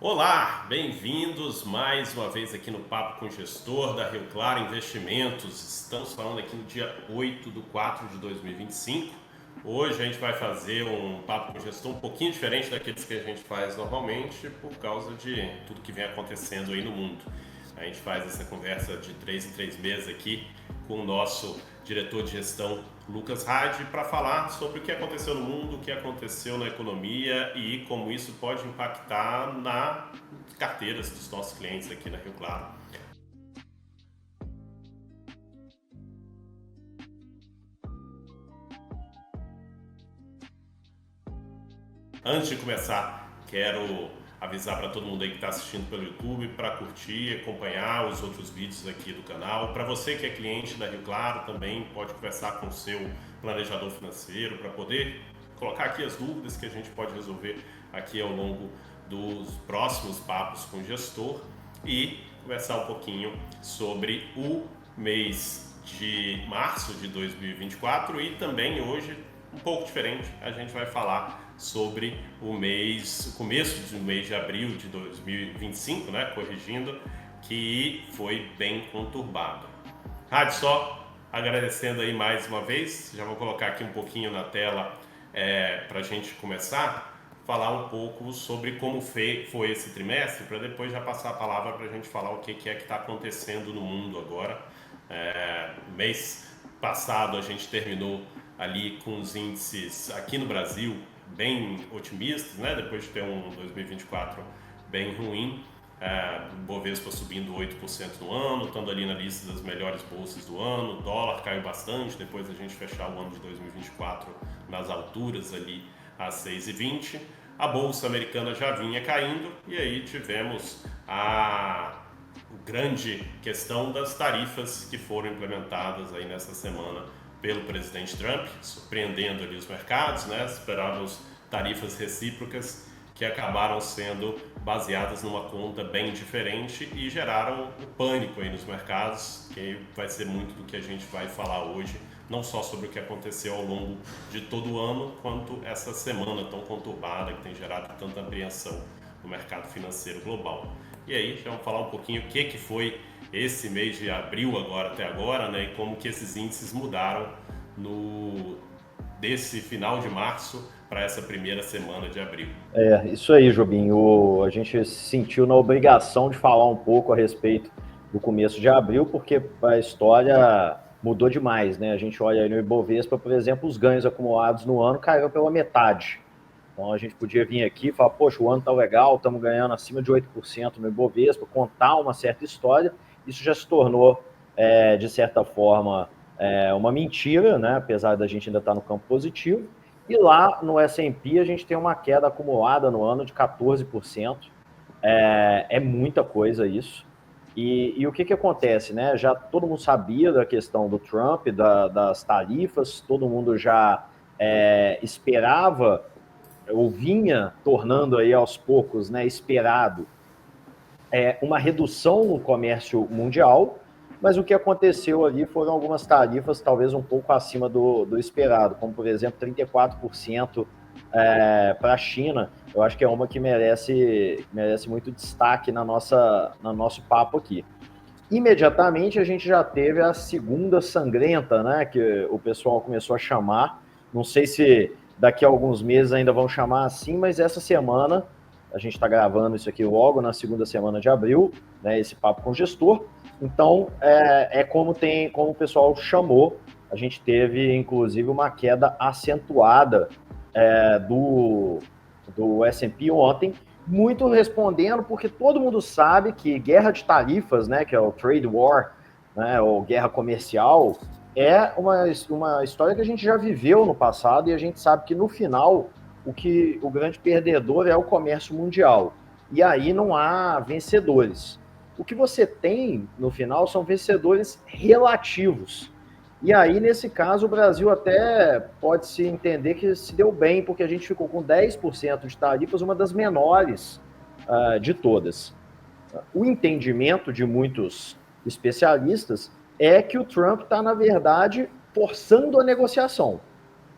Olá, bem-vindos mais uma vez aqui no Papo com o Gestor da Rio Claro Investimentos. Estamos falando aqui no dia 8 de 4 de 2025. Hoje a gente vai fazer um Papo com o Gestor um pouquinho diferente daqueles que a gente faz normalmente por causa de tudo que vem acontecendo aí no mundo. A gente faz essa conversa de 3 em 3 meses aqui com o nosso diretor de gestão, Lucas Hadi, para falar sobre o que aconteceu no mundo, o que aconteceu na economia e como isso pode impactar nas carteiras dos nossos clientes aqui na Rio Claro. Antes de começar, quero avisar para todo mundo aí que está assistindo pelo YouTube para curtir, acompanhar os outros vídeos aqui do canal. Para você que é cliente da Rio Claro, também pode conversar com o seu planejador financeiro para poder colocar aqui as dúvidas que a gente pode resolver aqui ao longo dos próximos papos com o gestor e conversar um pouquinho sobre o mês de março de 2024 e também hoje, um pouco diferente, a gente vai falar sobre o começo do mês de abril de 2025, né, corrigindo, que foi bem conturbado. Rádio só agradecendo aí mais uma vez, já vou colocar aqui um pouquinho na tela para a gente começar a falar um pouco sobre como foi esse trimestre, para depois já passar a palavra para a gente falar o que é que está acontecendo no mundo agora. Mês passado a gente terminou ali com os índices aqui no Brasil bem otimistas, né? Depois de ter um 2024 bem ruim, o Bovespa subindo 8% no ano, estando ali na lista das melhores bolsas do ano, o dólar caiu bastante, depois a gente fechar o ano de 2024 nas alturas ali a 6,20, a bolsa americana já vinha caindo e aí tivemos a grande questão das tarifas que foram implementadas aí nessa semana pelo presidente Trump, surpreendendo ali os mercados, né? Esperávamos tarifas recíprocas que acabaram sendo baseadas numa conta bem diferente e geraram o pânico aí nos mercados, que vai ser muito do que a gente vai falar hoje, não só sobre o que aconteceu ao longo de todo o ano, quanto essa semana tão conturbada que tem gerado tanta apreensão no mercado financeiro global. E aí, já vamos falar um pouquinho o que foi esse mês de abril até agora, né, e como que esses índices mudaram desse final de março para essa primeira semana de abril. Isso aí, Jobim. A gente se sentiu na obrigação de falar um pouco a respeito do começo de abril, porque a história mudou demais, né? A gente olha aí no Ibovespa, por exemplo, os ganhos acumulados no ano caíram pela metade. Então a gente podia vir aqui e falar, poxa, o ano tá legal, estamos ganhando acima de 8% no Ibovespa, contar uma certa história. Isso já se tornou, de certa forma, uma mentira, né? Apesar da gente ainda estar no campo positivo. E lá no S&P a gente tem uma queda acumulada no ano de 14%. É muita coisa isso. E o que acontece, né? Já todo mundo sabia da questão do Trump, das tarifas, todo mundo já esperava, ou vinha tornando aí aos poucos, né, esperado, uma redução no comércio mundial, mas o que aconteceu ali foram algumas tarifas talvez um pouco acima do esperado, como por exemplo 34% para a China. Eu acho que é uma que merece muito destaque no nosso papo aqui. Imediatamente a gente já teve a segunda sangrenta, né, que o pessoal começou a chamar. Não sei se daqui a alguns meses ainda vão chamar assim, mas essa semana a gente está gravando isso aqui logo na segunda semana de abril, né, esse papo com o gestor. Então, como o pessoal chamou, a gente teve, inclusive, uma queda acentuada do S&P ontem, muito respondendo, porque todo mundo sabe que guerra de tarifas, né, que é o trade war, né, ou guerra comercial, é uma história que a gente já viveu no passado e a gente sabe que no final o grande perdedor é o comércio mundial. E aí não há vencedores. O que você tem no final são vencedores relativos. E aí, nesse caso, o Brasil até pode-se entender que se deu bem, porque a gente ficou com 10% de tarifas, uma das menores de todas. O entendimento de muitos especialistas é que o Trump está, na verdade, forçando a negociação.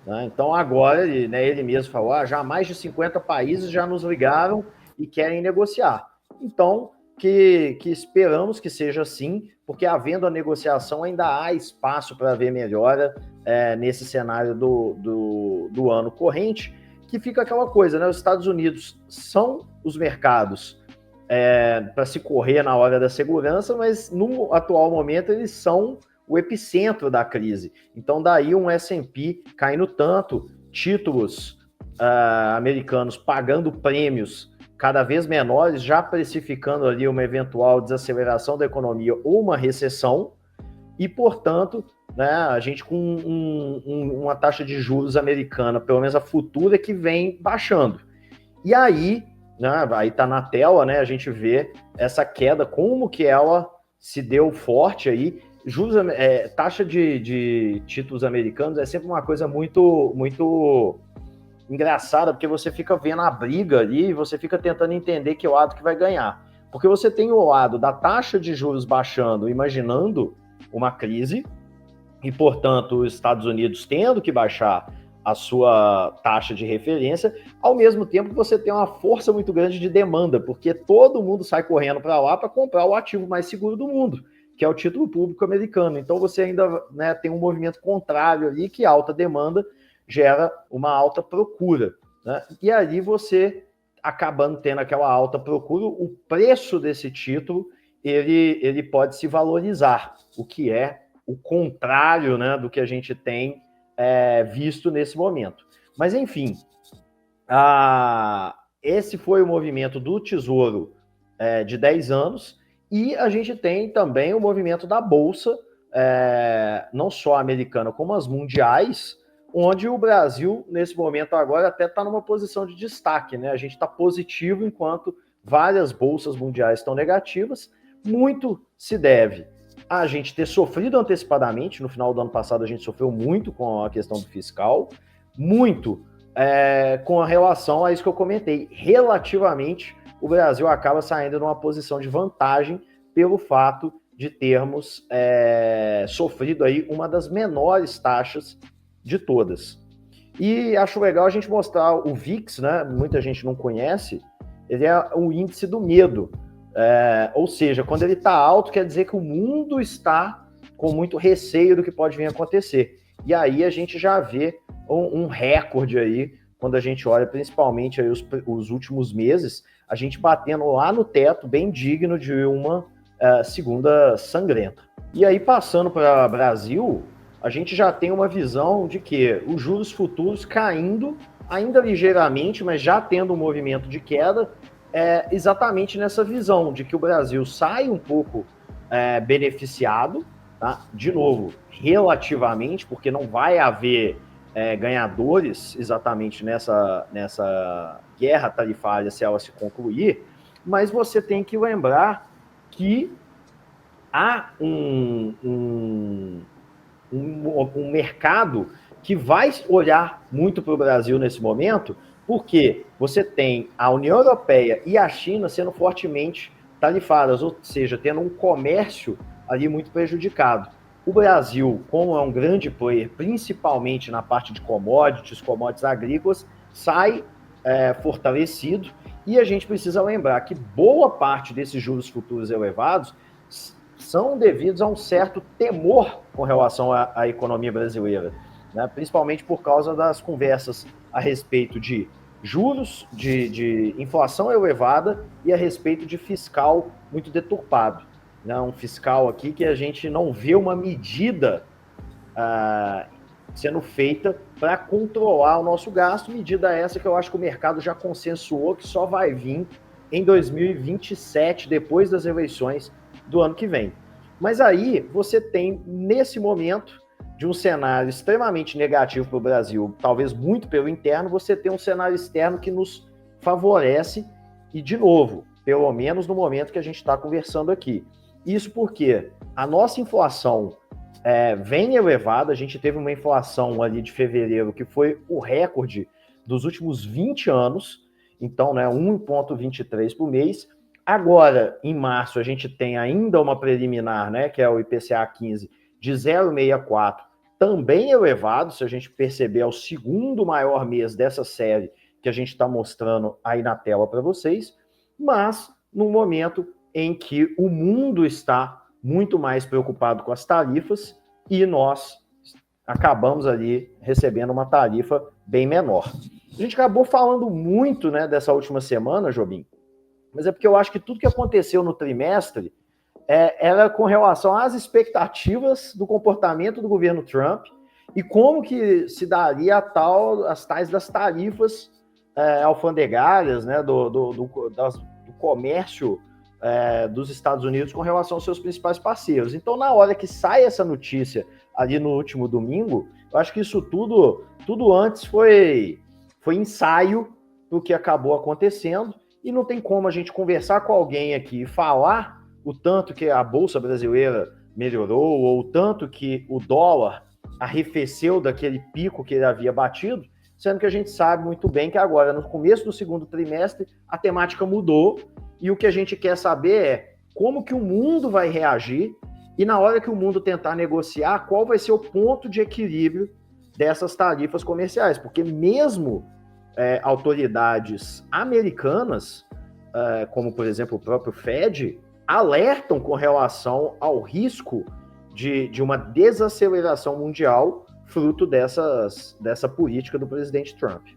Né? Então, agora, ele mesmo falou, já mais de 50 países já nos ligaram e querem negociar. Então, que esperamos que seja assim, porque havendo a negociação ainda há espaço para haver melhora nesse cenário do ano corrente, que fica aquela coisa, né? Os Estados Unidos são os mercados para se correr na hora da segurança, mas no atual momento eles são o epicentro da crise. Então, daí um S&P caindo tanto, títulos americanos pagando prêmios cada vez menores, já precificando ali uma eventual desaceleração da economia ou uma recessão, e, portanto, né, a gente com uma taxa de juros americana, pelo menos a futura, que vem baixando. E aí, né, aí tá na tela, né, a gente vê essa queda, como que ela se deu forte aí. Juros, taxa de títulos americanos é sempre uma coisa muito, muito engraçada, porque você fica vendo a briga ali e você fica tentando entender que lado que vai ganhar. Porque você tem o lado da taxa de juros baixando, imaginando uma crise, e, portanto, os Estados Unidos tendo que baixar a sua taxa de referência, ao mesmo tempo que você tem uma força muito grande de demanda, porque todo mundo sai correndo para lá para comprar o ativo mais seguro do mundo, que é o título público americano. Então você ainda, né, tem um movimento contrário ali, que alta demanda gera uma alta procura, né? E aí você, acabando tendo aquela alta procura, o preço desse título ele pode se valorizar, o que é o contrário, né, do que a gente tem visto nesse momento. Mas, enfim, esse foi o movimento do Tesouro de 10 anos, e a gente tem também o movimento da Bolsa, não só americana, como as mundiais, onde o Brasil, nesse momento agora, até está numa posição de destaque, né? A gente está positivo enquanto várias bolsas mundiais estão negativas. Muito se deve a gente ter sofrido antecipadamente. No final do ano passado a gente sofreu muito com a questão do fiscal, muito com a relação a isso que eu comentei. Relativamente, o Brasil acaba saindo numa posição de vantagem pelo fato de termos sofrido aí uma das menores taxas de todas. E acho legal a gente mostrar o VIX, né? Muita gente não conhece, ele é o índice do medo. Ou seja, quando ele está alto, quer dizer que o mundo está com muito receio do que pode vir a acontecer. E aí a gente já vê um recorde aí, quando a gente olha principalmente aí os últimos meses, a gente batendo lá no teto, bem digno de uma segunda sangrenta. E aí, passando para o Brasil, a gente já tem uma visão de que os juros futuros caindo, ainda ligeiramente, mas já tendo um movimento de queda, exatamente nessa visão de que o Brasil sai um pouco beneficiado, tá? De novo, relativamente, porque não vai haver ganhadores exatamente nessa guerra tarifária se ela se concluir, mas você tem que lembrar que há um mercado que vai olhar muito para o Brasil nesse momento, porque você tem a União Europeia e a China sendo fortemente tarifadas, ou seja, tendo um comércio ali muito prejudicado. O Brasil, como é um grande player, principalmente na parte de commodities agrícolas, sai fortalecido, e a gente precisa lembrar que boa parte desses juros futuros elevados são devidos a um certo temor com relação à economia brasileira, né? Principalmente por causa das conversas a respeito de juros, de inflação elevada e a respeito de fiscal muito deturpado, né? Um fiscal aqui que a gente não vê uma medida sendo feita para controlar o nosso gasto, medida essa que eu acho que o mercado já consensuou que só vai vir em 2027, depois das eleições do ano que vem. Mas aí você tem, nesse momento, de um cenário extremamente negativo para o Brasil, talvez muito pelo interno, você tem um cenário externo que nos favorece, e, de novo, pelo menos no momento que a gente está conversando aqui. Isso porque a nossa inflação vem elevada, a gente teve uma inflação ali de fevereiro que foi o recorde dos últimos 20 anos, então, né, 1,23 por mês. Agora, em março, a gente tem ainda uma preliminar, né, que é o IPCA 15, de 0,64, também elevado, se a gente perceber, é o segundo maior mês dessa série que a gente está mostrando aí na tela para vocês. mas num momento em que o mundo está muito mais preocupado com as tarifas e nós acabamos ali recebendo uma tarifa bem menor. A gente acabou falando muito, né, dessa última semana, Jobim, mas é porque eu acho que tudo que aconteceu no trimestre era com relação às expectativas do comportamento do governo Trump e como que se daria as tais das tarifas alfandegárias, né, do comércio dos Estados Unidos com relação aos seus principais parceiros. Então, na hora que sai essa notícia ali no último domingo, eu acho que isso tudo antes foi ensaio do que acabou acontecendo, e não tem como a gente conversar com alguém aqui e falar o tanto que a Bolsa Brasileira melhorou, ou o tanto que o dólar arrefeceu daquele pico que ele havia batido, sendo que a gente sabe muito bem que agora, no começo do segundo trimestre, a temática mudou, e o que a gente quer saber é como que o mundo vai reagir, e na hora que o mundo tentar negociar, qual vai ser o ponto de equilíbrio dessas tarifas comerciais, porque mesmo autoridades americanas, como por exemplo o próprio Fed, alertam com relação ao risco de uma desaceleração mundial fruto dessa política do presidente Trump.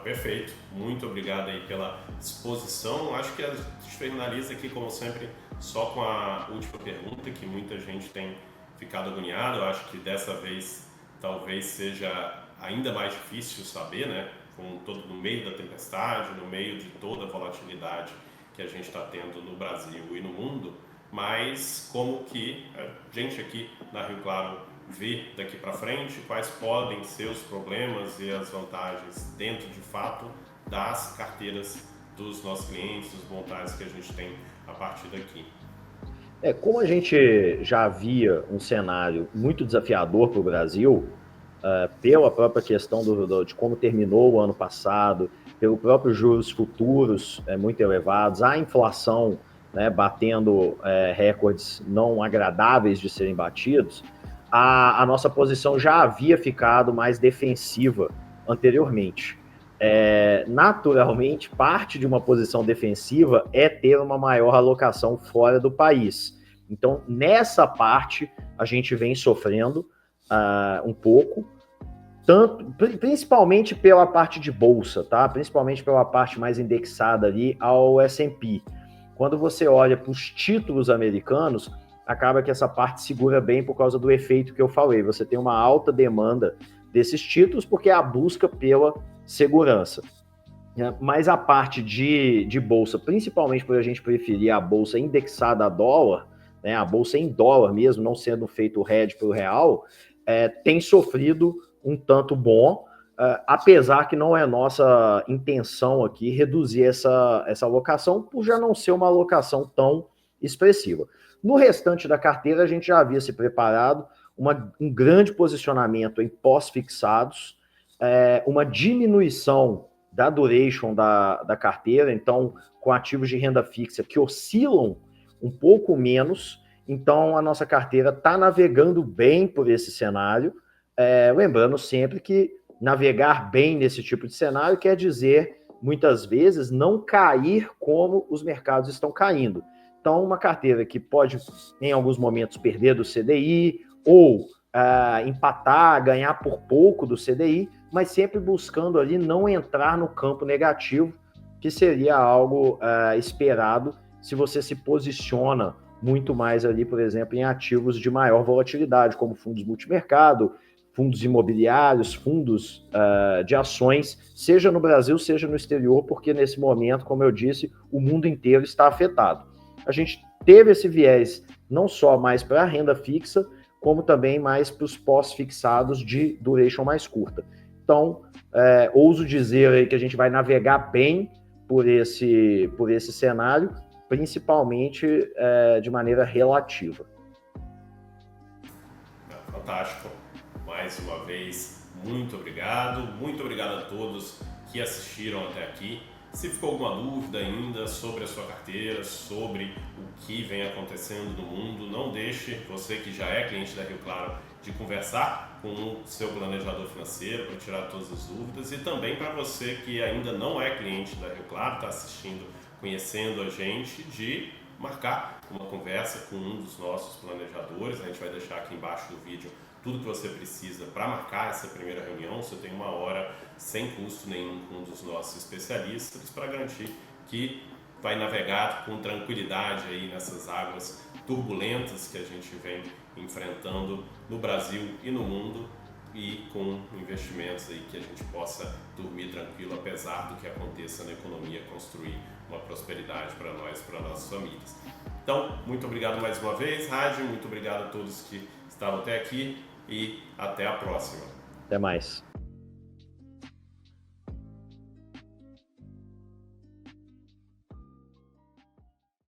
Perfeito, muito obrigado aí pela exposição. Acho que a gente finaliza aqui, como sempre, só com a última pergunta, que muita gente tem ficado agoniado. Eu acho que dessa vez talvez seja ainda mais difícil saber, né? No meio da tempestade, no meio de toda a volatilidade que a gente está tendo no Brasil e no mundo, mas como que a gente aqui na Rio Claro vê daqui para frente, quais podem ser os problemas e as vantagens dentro de fato das carteiras dos nossos clientes, dos voluntários que a gente tem a partir daqui. Como a gente já via um cenário muito desafiador para o Brasil, pela própria questão de como terminou o ano passado, pelo próprio juros futuros muito elevados, a inflação batendo recordes não agradáveis de serem batidos, a nossa posição já havia ficado mais defensiva anteriormente. Naturalmente, parte de uma posição defensiva é ter uma maior alocação fora do país. Então, nessa parte, a gente vem sofrendo um pouco, principalmente pela parte de bolsa, tá? Principalmente pela parte mais indexada ali ao S&P. Quando você olha para os títulos americanos, acaba que essa parte segura bem por causa do efeito que eu falei. Você tem uma alta demanda desses títulos porque é a busca pela segurança. Mas a parte de bolsa, principalmente por a gente preferir a bolsa indexada a dólar, a bolsa em dólar mesmo, não sendo feito o hedge pelo real, tem sofrido um tanto bom, apesar que não é nossa intenção aqui reduzir essa alocação, por já não ser uma alocação tão expressiva. No restante da carteira, a gente já havia se preparado um grande posicionamento em pós-fixados, uma diminuição da duration da carteira, então com ativos de renda fixa que oscilam um pouco menos, então a nossa carteira está navegando bem por esse cenário, lembrando sempre que navegar bem nesse tipo de cenário quer dizer, muitas vezes, não cair como os mercados estão caindo. Então, uma carteira que pode, em alguns momentos, perder do CDI ou empatar, ganhar por pouco do CDI, mas sempre buscando ali não entrar no campo negativo, que seria algo esperado se você se posiciona muito mais ali, por exemplo, em ativos de maior volatilidade, como fundos multimercado, fundos imobiliários, fundos de ações, seja no Brasil, seja no exterior, porque nesse momento, como eu disse, o mundo inteiro está afetado. A gente teve esse viés não só mais para a renda fixa, como também mais para os pós-fixados de duration mais curta. Então, ouso dizer aí que a gente vai navegar bem por esse cenário, principalmente de maneira relativa. Fantástico. Mais uma vez, muito obrigado. Muito obrigado a todos que assistiram até aqui. Se ficou alguma dúvida ainda sobre a sua carteira, sobre o que vem acontecendo no mundo, não deixe, você que já é cliente da Rio Claro, de conversar com o seu planejador financeiro para tirar todas as dúvidas, e também para você que ainda não é cliente da Rio Claro, está assistindo, conhecendo a gente, de marcar uma conversa com um dos nossos planejadores. A gente vai deixar aqui embaixo do vídeo tudo que você precisa para marcar essa primeira reunião. Você tem 1 hora sem custo nenhum com um dos nossos especialistas para garantir que vai navegar com tranquilidade aí nessas águas turbulentas que a gente vem enfrentando no Brasil e no mundo, e com investimentos aí que a gente possa dormir tranquilo apesar do que aconteça na economia, construir uma prosperidade para nós, para nossas famílias. Então, muito obrigado mais uma vez, Rádio, muito obrigado a todos que estavam até aqui e até a próxima. Até mais.